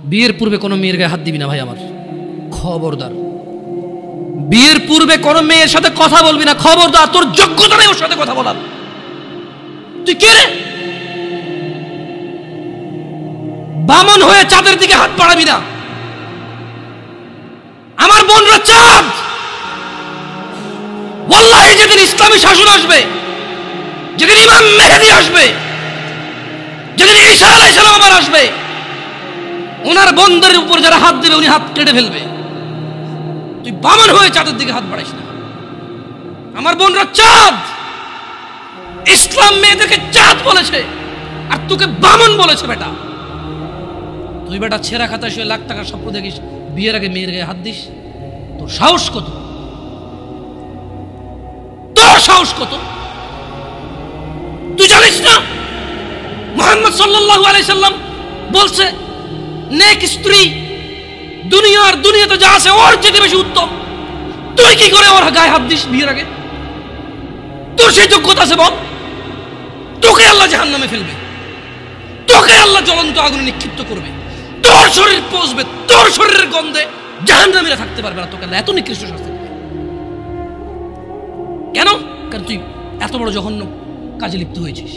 বিয়ের পূর্বে কোনো মেয়ের গায়ে হাত দিবি না ভাই আমার, খবরদার। বিয়ের পূর্বে কোনো মেয়ের সাথে কথা বলবি না, খবরদার। তোর যোগ্যতা নেই ওর সাথে কথা বলার। তুই কে রে? বামন হয়ে চাঁদের দিকে হাত বাড়াবি না। আমার বোনরা চাঁদ। ওয়াল্লাহি যেদিন ইসলামী শাসন আসবে, যেদিন ইমাম মেহেদী আসবে, যেদিন ঈসা আলাইহিস সালাম আবার আসবে, ওনার বন্ধের উপর যারা হাত দেবে উনি হাত কেটে ফেলবে। তুই বামন হয়ে চাঁদের দিকে হাত বাড়াইস না। আমার বোনরা চাঁদ। ইসলাম মেয়েদেরকে চাঁদ বলেছে আর তোকে বামন বলেছে। বেটা তুই বেটা ছেঁড়া খাতা শুয়ে লাখ টাকার স্বপ্ন দেখিস, বিয়ের আগে মেয়ের গায়ে হাত দিস? তোর সাহস কত? তোর সাহস কত? তুই জানিস না মুহাম্মদ সাল্লাল্লাহু আলাইহি সাল্লাম বলছে নেক স্ত্রী দুনিয়াতে যা আছে ওর চেয়ে বেশি উত্তম। তুই কি করে ওর গায়ে হাত দিস বিয়ের আগে? তোর সেই যোগ্যতা আছে বল? তোকে আল্লাহ জাহান্নামে ফেলবে, তোকে আল্লাহ জ্বলন্ত আগুনে নিক্ষিপ্ত করবে, তোর শরীর পচবে, তোর শরীরের গন্ধে জাহান্নামীরা থাকতে পারবে না। তোকে আল্লাহ এত নিকৃষ্ট শাস্তি দেবে কেন? কারণ তুই এত বড় জঘন্য কাজে লিপ্ত হয়েছিস।